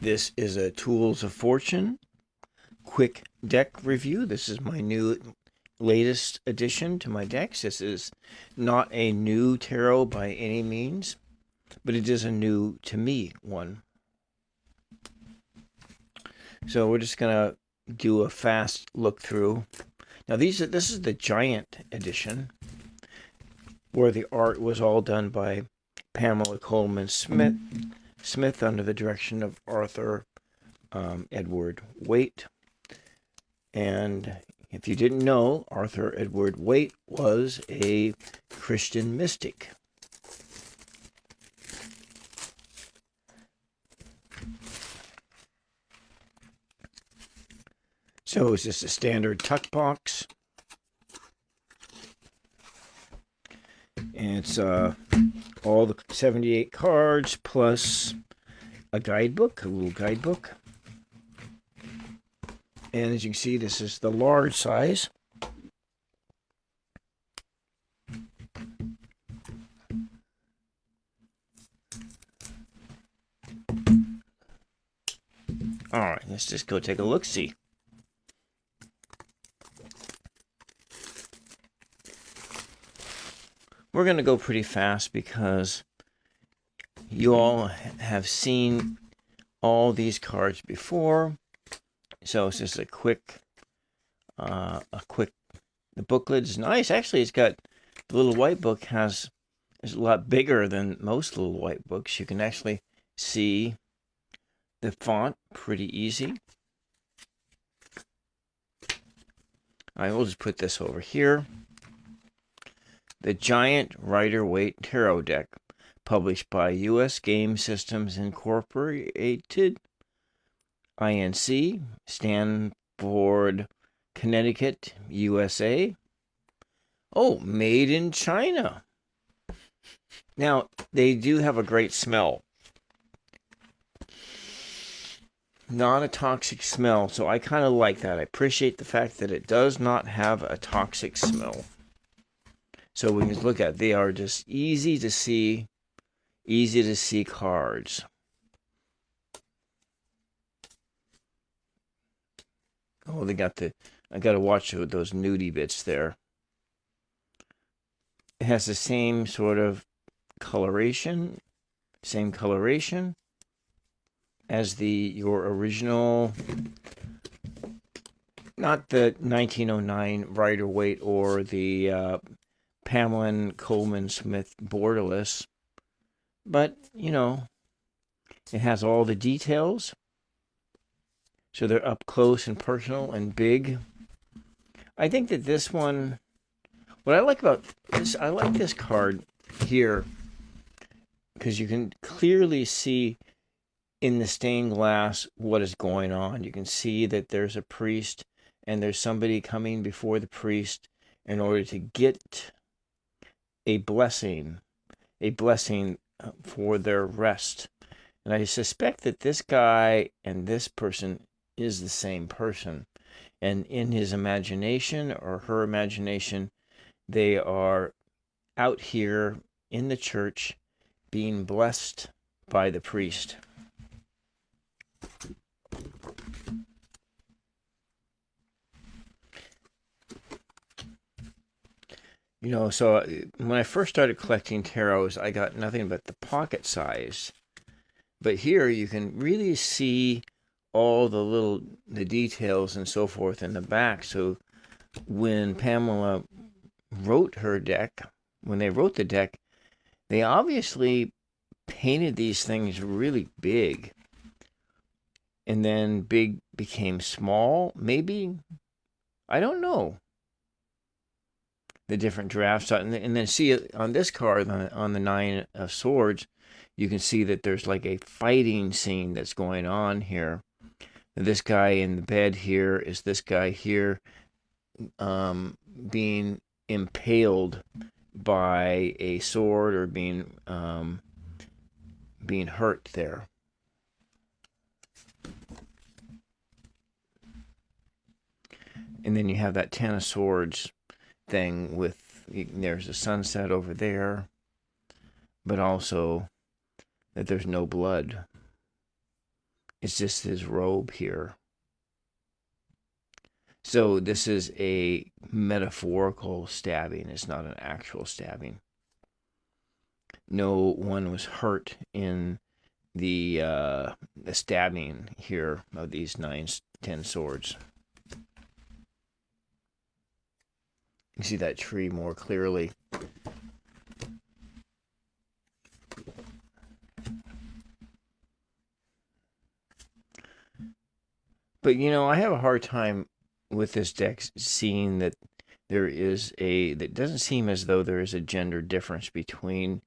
This is a Tools of Fortune quick deck review. This is my latest addition to my decks. This is not a new tarot by any means, but it is a new, to me, one. So we're just going to do a fast look through. Now this is the Giant edition, where the art was all done by Pamela Coleman Smith under the direction of Arthur Edward Waite. And if you didn't know, Arthur Edward Waite was a Christian mystic. So it's just a standard tuck box. And it's all the 78 cards plus a guidebook, a little guidebook. And as you can see, this is the large size. All right, let's just go take a look-see. We're going to go pretty fast because you all have seen all these cards before. So it's just a quick, the booklet is nice. Actually, it's got, the little white book is a lot bigger than most little white books. You can actually see the font pretty easy. I will just put this over here. The Giant Rider-Waite Tarot Deck, published by U.S. Game Systems Incorporated, Inc., Stanford, Connecticut, USA. Oh, made in China. Now, they do have a great smell. Not a toxic smell, so I kind of like that. I appreciate the fact that it does not have a toxic smell. So we can look at, they are just easy to see cards. Oh, I got to watch those nudie bits there. It has the same sort of coloration, as your original, not the 1909 Rider-Waite or the Pamela Coleman Smith borderless, but it has all the details, so they're up close and personal and big. I think that this one, what I like about this, I like this card here because you can clearly see in the stained glass what is going on. You can see that there's a priest and there's somebody coming before the priest in order to get a blessing for their rest. And I suspect that this guy and this person is the same person. And in his imagination or her imagination, they are out here in the church being blessed by the priest. So when I first started collecting tarots, I got nothing but the pocket size. But here you can really see all the details and so forth in the back. So when Pamela wrote her deck, when they wrote the deck, they obviously painted these things really big. And then big became small, maybe. I don't know. The different drafts, and then see on this card, on the Nine of Swords, you can see that there's like a fighting scene that's going on here. This guy in the bed here is this guy here being impaled by a sword or being hurt there. And then you have that Ten of Swords thing with, there's a sunset over there, but also that there's no blood. It's just his robe here. So this is a metaphorical stabbing. It's not an actual stabbing. No one was hurt in the stabbing here of these 9-10 swords. You see that tree more clearly. But I have a hard time with this deck seeing that that doesn't seem as though there is a gender difference between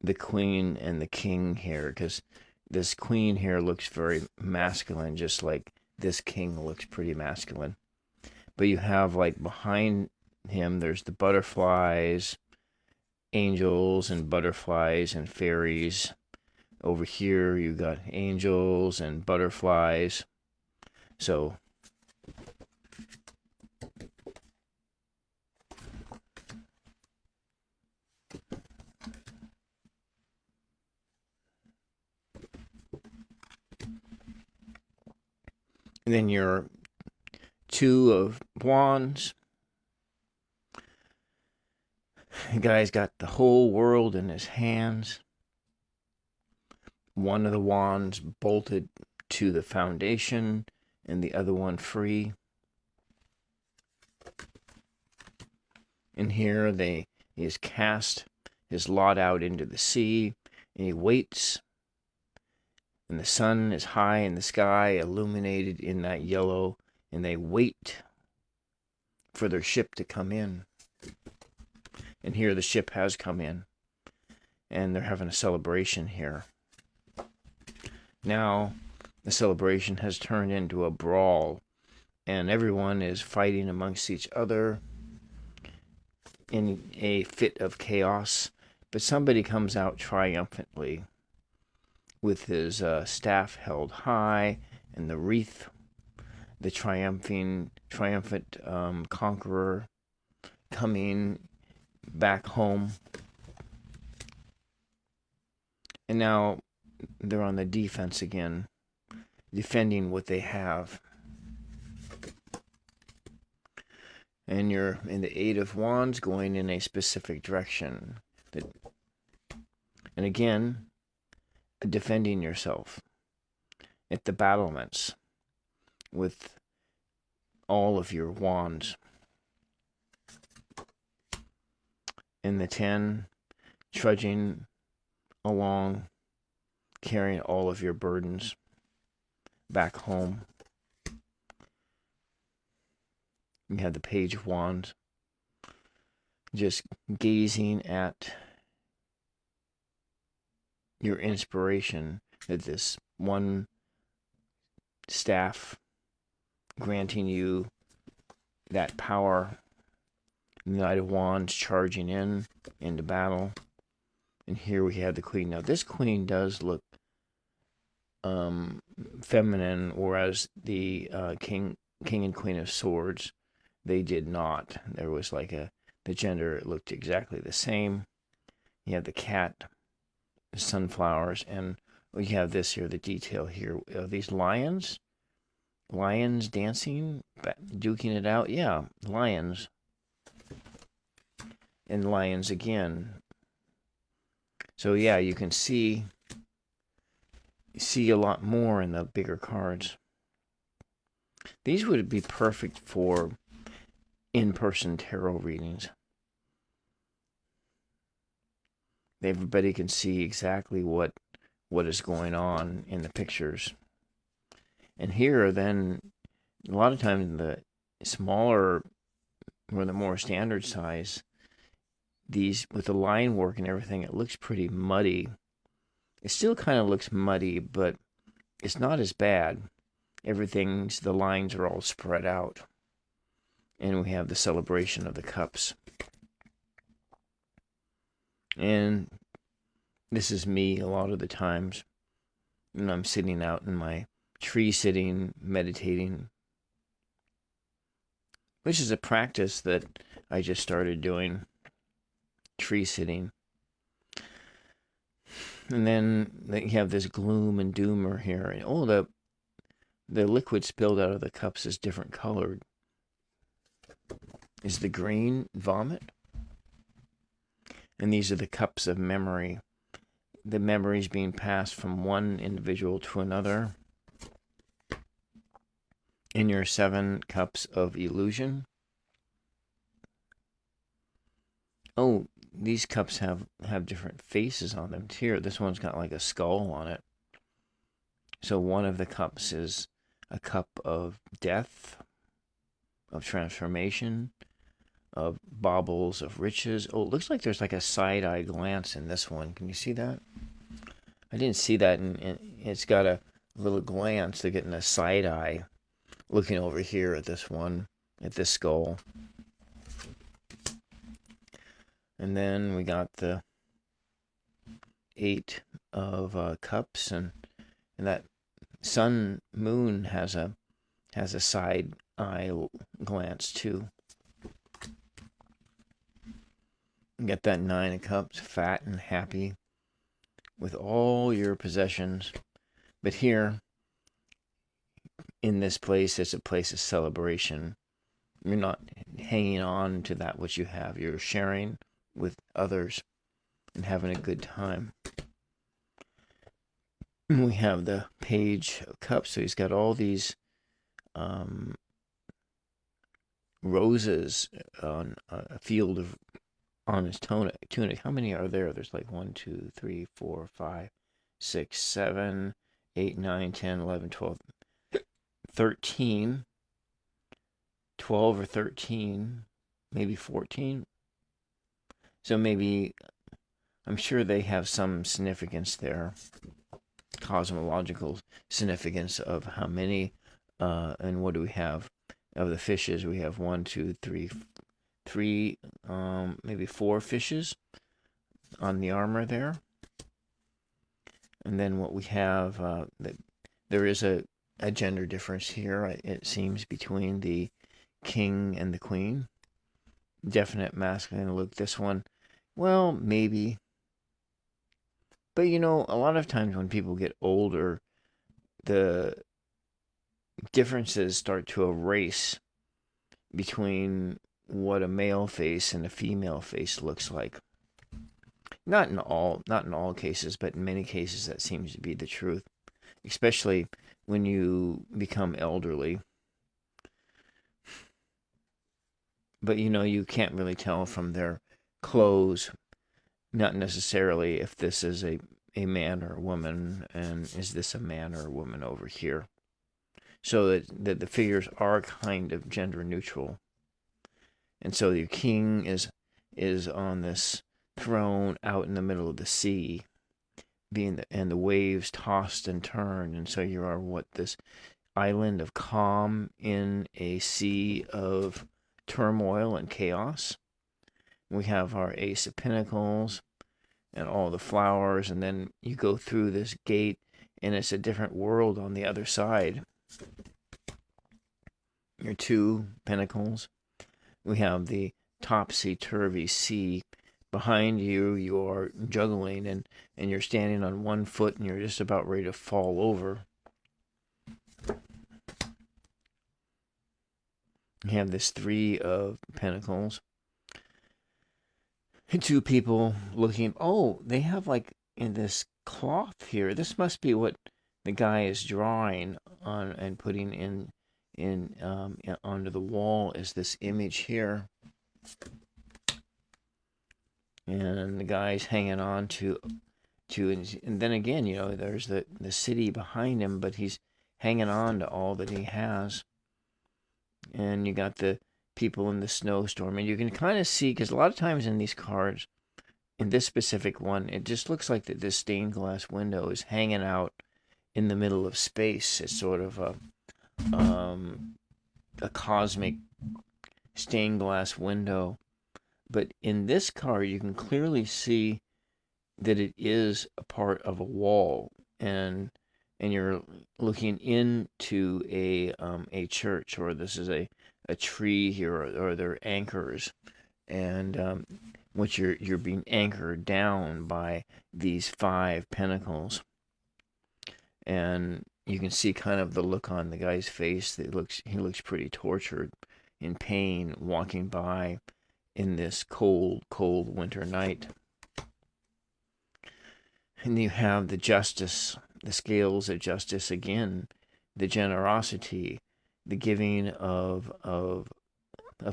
the queen and the king here, because this queen here looks very masculine, just like this king looks pretty masculine. But you have, like, behind him, there's the butterflies, angels and butterflies and fairies. Over here, you got angels and butterflies. So and then your 2 of wands. The guy's got the whole world in his hands. One of the wands bolted to the foundation and the other one free. And here he has cast his lot out into the sea, and he waits. And the sun is high in the sky, illuminated in that yellow, and they wait for their ship to come in. And here the ship has come in, and they're having a celebration here. Now the celebration has turned into a brawl, and everyone is fighting amongst each other in a fit of chaos. But somebody comes out triumphantly with his staff held high and the wreath, the triumphant conqueror coming back home. And now they're on the defense again, defending what they have. And you're in the 8 of wands, going in a specific direction. And again, defending yourself at the battlements with all of your wands. And the 10, trudging along, carrying all of your burdens back home. You have the page of wands, just gazing at your inspiration, that this one staff granting you that power. The Knight of Wands charging into battle. And here we have the queen. Now this queen does look feminine, whereas the king and queen of swords, they did not. There was like the gender, it looked exactly the same. You have the cat, the sunflowers, and we have this here, the detail here. These lions dancing, duking it out. Yeah, lions. And lions again. So yeah, you can see a lot more in the bigger cards. These would be perfect for in-person tarot readings. Everybody can see exactly what is going on in the pictures. And here, then, a lot of times the smaller or the more standard size, these with the line work and everything, it looks pretty muddy. It still kind of looks muddy, but it's not as bad. The lines are all spread out. And we have the celebration of the cups. And this is me a lot of the times. And I'm sitting out in my tree sitting, meditating. Which is a practice that I just started doing. Tree sitting. And then you have this gloom and doomer here. And oh, the liquid spilled out of the cups is different colored. Is the green vomit? And these are the cups of memory. The memories being passed from one individual to another. In your 7 cups of illusion. Oh, these cups have different faces on them. Here, this one's got like a skull on it. So one of the cups is a cup of death, of transformation, of baubles of riches. Oh, it looks like there's like a side-eye glance in this one. Can you see that? I didn't see that, and it's got a little glance. They're getting a side-eye looking over here at this one, at this skull. And then we got the 8 of cups, and that sun moon has a side eye glance too. You get that 9 of cups, fat and happy with all your possessions. But here, in this place, it's a place of celebration. You're not hanging on to that which you have. You're sharing with others and having a good time. We have the Page of Cups. So he's got all these roses on a field of on his tunic. How many are there? There's like 1, 2, 3, 4, 5, 6, 7, 8, 9, 10, 11, 12, 13, 12 or 13, maybe 14. So maybe, I'm sure they have some significance there, cosmological significance of how many, and what do we have of the fishes? We have 1, 2, 3, maybe 4 fishes on the armor there. And then what we have, there is a gender difference here, it seems, between the king and the queen. Definite masculine look. This one, well, maybe. But you know, a lot of times when people get older, the differences start to erase between what a male face and a female face looks like. Not in all cases, but in many cases that seems to be the truth, especially when you become elderly. But you know, you can't really tell from their clothes, not necessarily if this is a man or a woman, and is this a man or a woman over here. So that the figures are kind of gender neutral. And so the king is on this throne out in the middle of the sea, and the waves tossed and turned, and so you are this island of calm in a sea of turmoil and chaos. We have our Ace of Pentacles and all the flowers, and then you go through this gate, and it's a different world on the other side. Your 2 Pentacles. We have the topsy-turvy sea. Behind you, you are juggling, and you're standing on one foot, and you're just about ready to fall over. You have this 3 of Pentacles. 2 people looking. Oh, they have like in this cloth here. This must be what the guy is drawing on and putting in onto the wall, is this image here. And the guy's hanging on to and then again, you know, there's the city behind him, but he's hanging on to all that he has. And you got the people in the snowstorm, and you can kind of see, because a lot of times in these cards, in this specific one, it just looks like that this stained glass window is hanging out in the middle of space. It's sort of a cosmic stained glass window. But in this card, you can clearly see that it is a part of a wall, and you're looking into a church, or this is a tree here, or they're anchors, and which you're being anchored down by these 5 pentacles. And you can see kind of the look on the guy's face. He looks pretty tortured, in pain, walking by in this cold, cold winter night. And you have the justice, the scales of justice again, the generosity, the giving of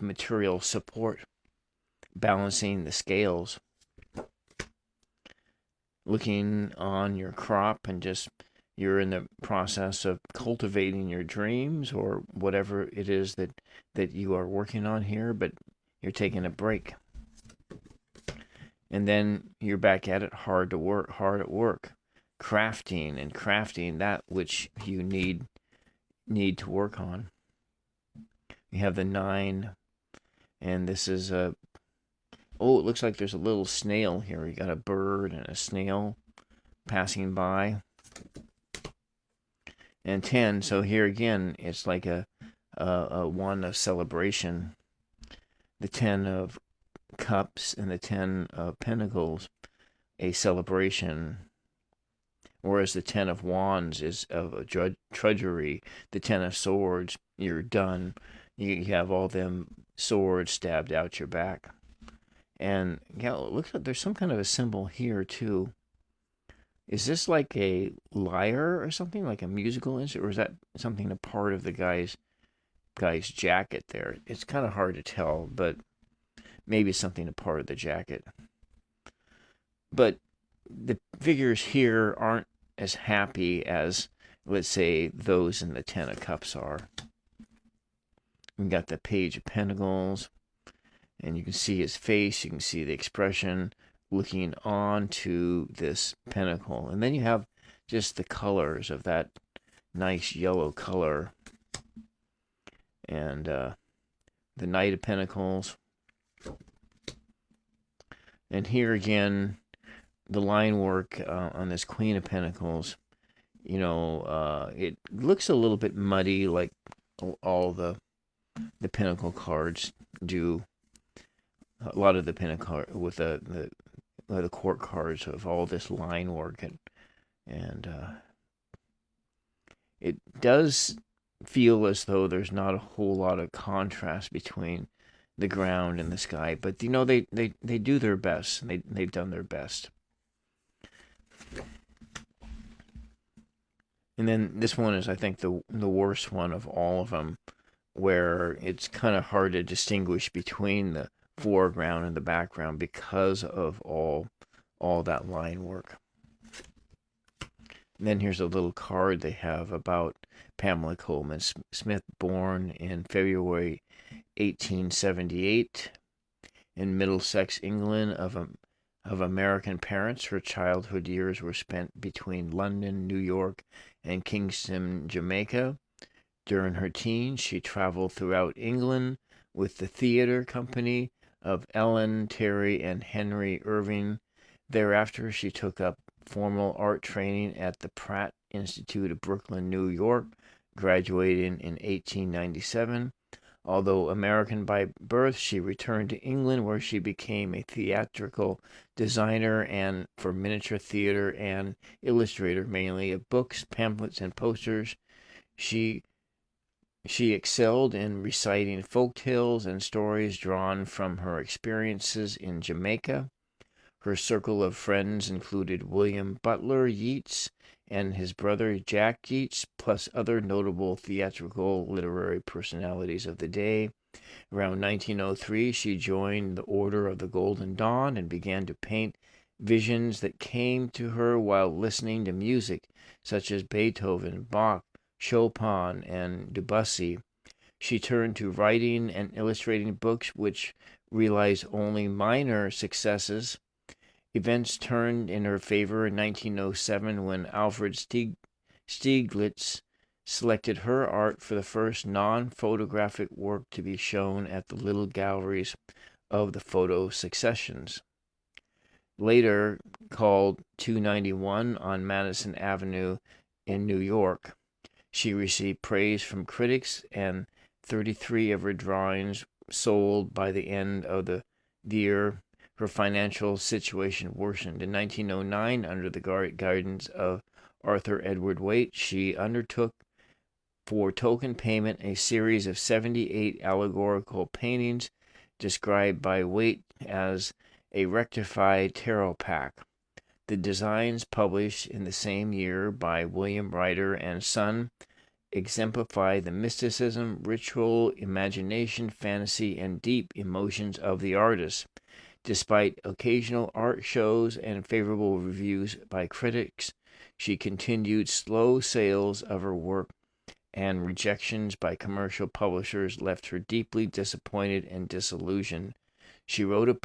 material support, balancing the scales, looking on your crop, and just you're in the process of cultivating your dreams or whatever it is that you are working on here, but you're taking a break. And then you're back at it, hard at work, crafting that which you need to work on. You have the 9, and this is it looks like there's a little snail here. You got a bird and a snail passing by. And 10, so here again, it's like a one of celebration. The 10 of Cups and the 10 of Pentacles, a celebration. Whereas the 10 of Wands is of a drudgery. The 10 of Swords, you're done. You have all them swords stabbed out your back. And yeah, it looks like there's some kind of a symbol here too. Is this like a lyre or something, like a musical instrument, or is that something a part of the guy's jacket there? It's kind of hard to tell, but maybe something a part of the jacket. But the figures here aren't as happy as, let's say, those in the 10 of Cups are. We've got the Page of Pentacles, and you can see his face, you can see the expression looking on to this pentacle. And then you have just the colors of that nice yellow color. And the Knight of Pentacles. And here again, the line work on this Queen of Pentacles, it looks a little bit muddy, like all the Pentacle cards do. A lot of the Pentacle with the court cards of all this line work, and it does feel as though there's not a whole lot of contrast between the ground and the sky, but they do their best, and they've done their best. And then this one is, I think, the worst one of all of them, where it's kind of hard to distinguish between the foreground and the background because of all that line work. And then here's a little card they have about Pamela Coleman Smith, born in February 1878 in Middlesex, England, of American parents. Her childhood years were spent between London, New York, and Kingston, Jamaica. During her teens, she traveled throughout England with the theater company of Ellen Terry and Henry Irving. Thereafter, she took up formal art training at the Pratt Institute of Brooklyn, New York, graduating in 1897. Although American by birth, she returned to England, where she became a theatrical designer and for miniature theater and illustrator, mainly of books, pamphlets, and posters. She excelled in reciting folk tales and stories drawn from her experiences in Jamaica. Her circle of friends included William Butler Yeats and his brother Jack Yeats, plus other notable theatrical literary personalities of the day. Around 1903, she joined the Order of the Golden Dawn and began to paint visions that came to her while listening to music, such as Beethoven, Bach, Chopin, and Debussy. She turned to writing and illustrating books, which realized only minor successes. Events turned in her favor in 1907 when Alfred Stieglitz selected her art for the first non-photographic work to be shown at the little galleries of the photo successions. Later called 291 on Madison Avenue in New York, she received praise from critics, and 33 of her drawings sold by the end of the year her financial situation worsened. In 1909, under the guidance of Arthur Edward Waite, she undertook for token payment a series of 78 allegorical paintings described by Waite as a rectified tarot pack. The designs, published in the same year by William Rider and Son, exemplify the mysticism, ritual, imagination, fantasy, and deep emotions of the artist. Despite occasional art shows and favorable reviews by critics, she continued slow sales of her work, and rejections by commercial publishers left her deeply disappointed and disillusioned. She wrote and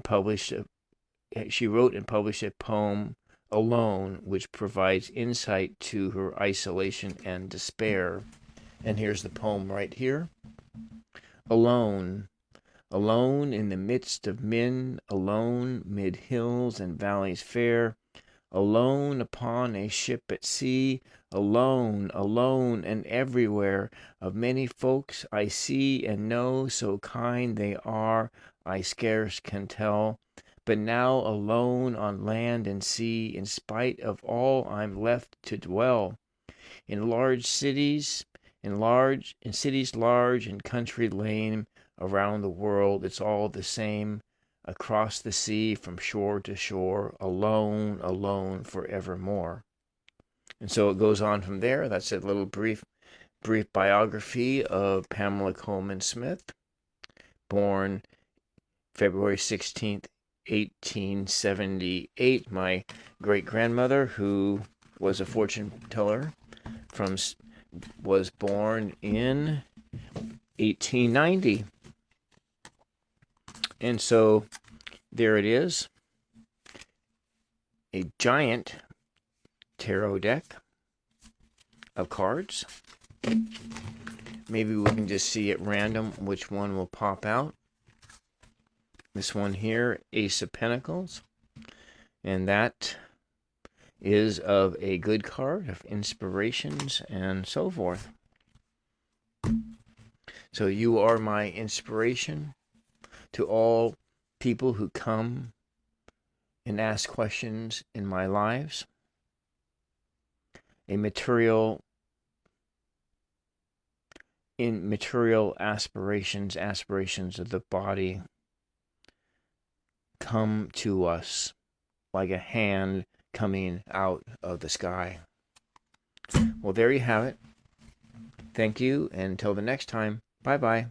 published a poem, Alone, which provides insight to her isolation and despair. And here's the poem right here. Alone, alone in the midst of men, alone mid hills and valleys fair, alone upon a ship at sea, alone, alone and everywhere. Of many folks I see and know, so kind they are, I scarce can tell. But now alone on land and sea, in spite of all I'm left to dwell. In cities large and country lane, around the world it's all the same. Across the sea from shore to shore, alone, alone forevermore. And so it goes on from there. That's a little brief biography of Pamela Coleman Smith, born February 16th, 1878. My great-grandmother, who was a fortune teller, was born in 1890. And so there it is, a giant tarot deck of cards. Maybe we can just see at random which one will pop out. This one here, Ace of Pentacles, and that is of a good card of inspirations and so forth. So you are my inspiration to all people who come and ask questions in my lives. Material aspirations of the body come to us like a hand coming out of the sky. Well, there you have it. Thank you, and until the next time, bye-bye.